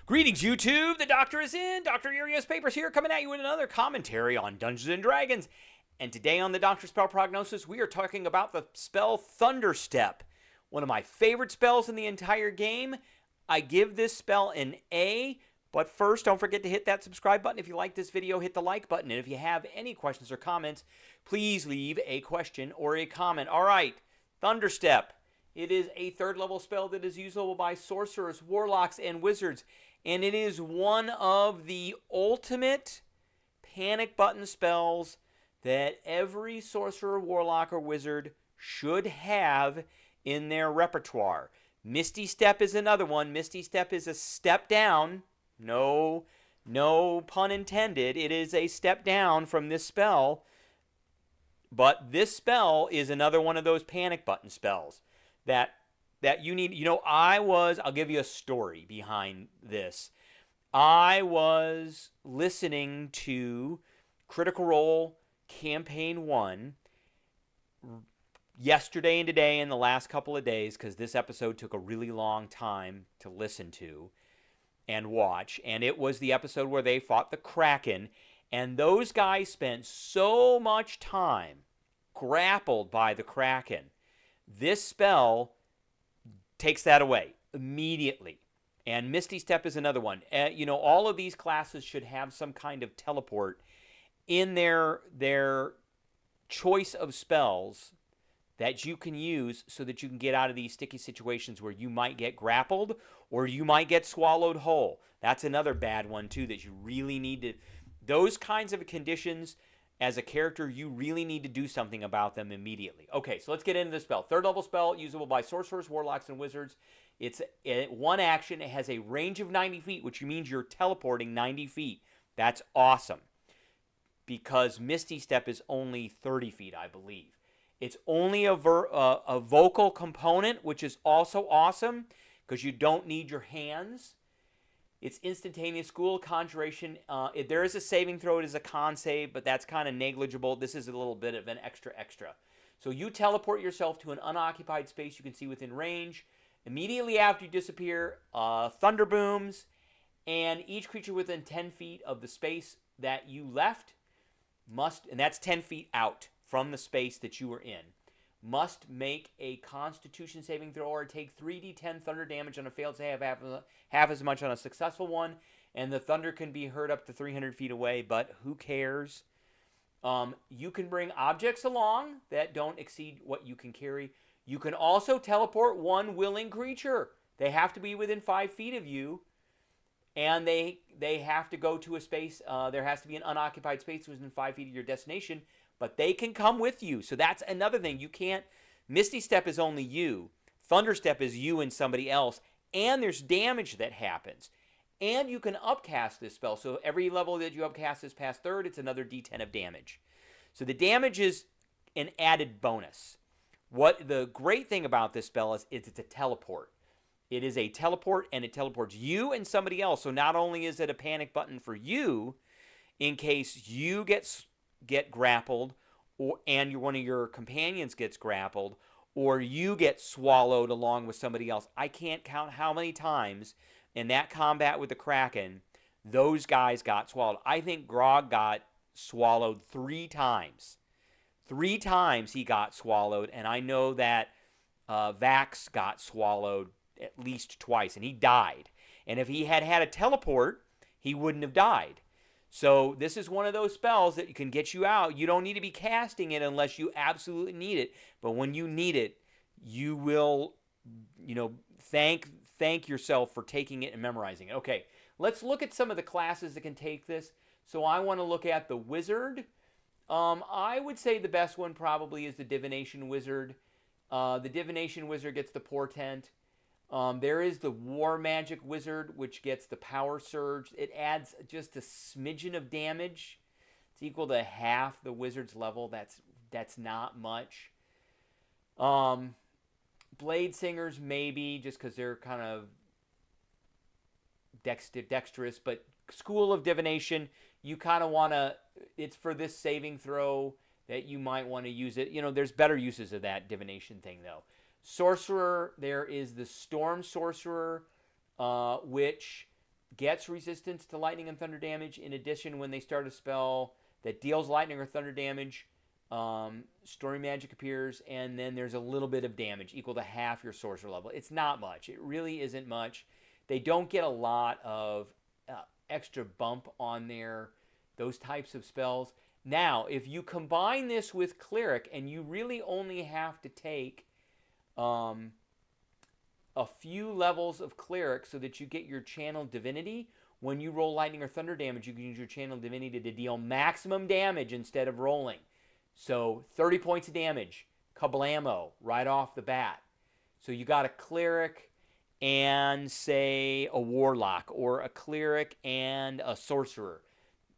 Greetings, YouTube. The Doctor is in. Dr. Urios Papers here, coming at you with another commentary on Dungeons and Dragons. And today on the Doctor Spell Prognosis, we are talking about the spell Thunderstep, one of my favorite spells in the entire game. I give this spell an A. But first, don't forget to hit that subscribe button. If you like this video, hit the like button. And if you have any questions or comments, please leave a question or a comment. All right, Thunderstep. It is a third level spell that is usable by sorcerers, warlocks, and wizards. And it is one of the ultimate panic button spells that every sorcerer, warlock, or wizard should have in their repertoire. Misty Step is another one. Misty Step is a step down. No pun intended. It is a step down from this spell. But this spell is another one of those panic button spells that you need. You know, I'll give you a story behind this. I was listening to Critical Role Campaign 1 yesterday and today and the last couple of days, because this episode took a really long time to listen to and watch. And it was the episode where they fought the Kraken. And those guys spent so much time grappled by the Kraken. This spell takes that away immediately. And Misty Step is another one. All of these classes should have some kind of teleport in their choice of spells that you can use so that you can get out of these sticky situations where you might get grappled or you might get swallowed whole. That's another bad one too that you really need to. Those kinds of conditions, as a character, you really need to do something about them immediately. Okay, so let's get into the spell. Third level spell, usable by sorcerers, warlocks, and wizards. It's one action. It has a range of 90 feet, which means you're teleporting 90 feet. That's awesome, because Misty Step is only 30 feet, I believe. It's only a vocal component, which is also awesome, because you don't need your hands. It's instantaneous school conjuration. There is a saving throw. It is a con save, but that's kind of negligible. This is a little bit of an extra. So you teleport yourself to an unoccupied space you can see within range. Immediately after you disappear, thunder booms, and each creature within 10 feet of the space that you left and that's 10 feet out from the space that you were in, must make a Constitution saving throw or take 3d10 thunder damage on a failed save, half as much on a successful one, and the thunder can be heard up to 300 feet away, but who cares? You can bring objects along that don't exceed what you can carry. You can also teleport one willing creature. They have to be within 5 feet of you, and they have to go to a space. There has to be an unoccupied space within 5 feet of your destination, but they can come with you. So that's another thing. You can't. Misty Step is only you. Thunderstep is you and somebody else, and there's damage that happens. And you can upcast this spell. So every level that you upcast this past third, it's another d10 of damage. So the damage is an added bonus. What the great thing about this spell is it's a teleport. It is a teleport, and it teleports you and somebody else. So not only is it a panic button for you, in case you get grappled, and one of your companions gets grappled, or you get swallowed along with somebody else. I can't count how many times in that combat with the Kraken those guys got swallowed. I think Grog got swallowed 3 times. 3 times he got swallowed, and I know that Vax got swallowed at least twice, and he died. And if he had had a teleport, he wouldn't have died. So this is one of those spells that can get you out. You don't need to be casting it unless you absolutely need it. But when you need it, you will, thank yourself for taking it and memorizing it. Okay, let's look at some of the classes that can take this. So I want to look at the Wizard. I would say the best one probably is the Divination Wizard. The Divination Wizard gets the Portent. There is the War Magic Wizard, which gets the Power Surge. It adds just a smidgen of damage. It's equal to half the Wizard's level. That's not much. Blade Singers, maybe, just because they're kind of dexterous. But School of Divination, you kind of want to... It's for this saving throw that you might want to use it. There's better uses of that divination thing, though. Sorcerer, there is the Storm Sorcerer, which gets resistance to lightning and thunder damage. In addition, when they start a spell that deals lightning or thunder damage, Story Magic appears, and then there's a little bit of damage equal to half your sorcerer level. It's not much. It really isn't much. They don't get a lot of extra bump on those types of spells. Now, if you combine this with Cleric, and you really only have to take a few levels of Cleric so that you get your Channel Divinity, when you roll lightning or thunder damage, you can use your Channel Divinity to deal maximum damage instead of rolling. So 30 points of damage, kablamo, right off the bat. So you got a Cleric and, say, a Warlock, or a Cleric and a Sorcerer.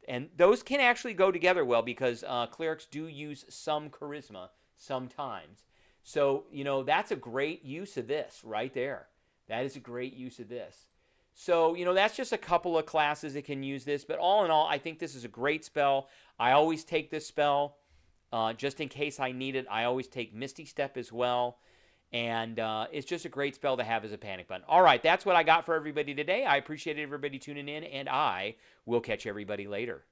And those can actually go together well, because Clerics do use some charisma sometimes. So, that's a great use of this right there. That is a great use of this. So, that's just a couple of classes that can use this. But all in all, I think this is a great spell. I always take this spell just in case I need it. I always take Misty Step as well. And it's just a great spell to have as a panic button. All right, that's what I got for everybody today. I appreciate everybody tuning in, and I will catch everybody later.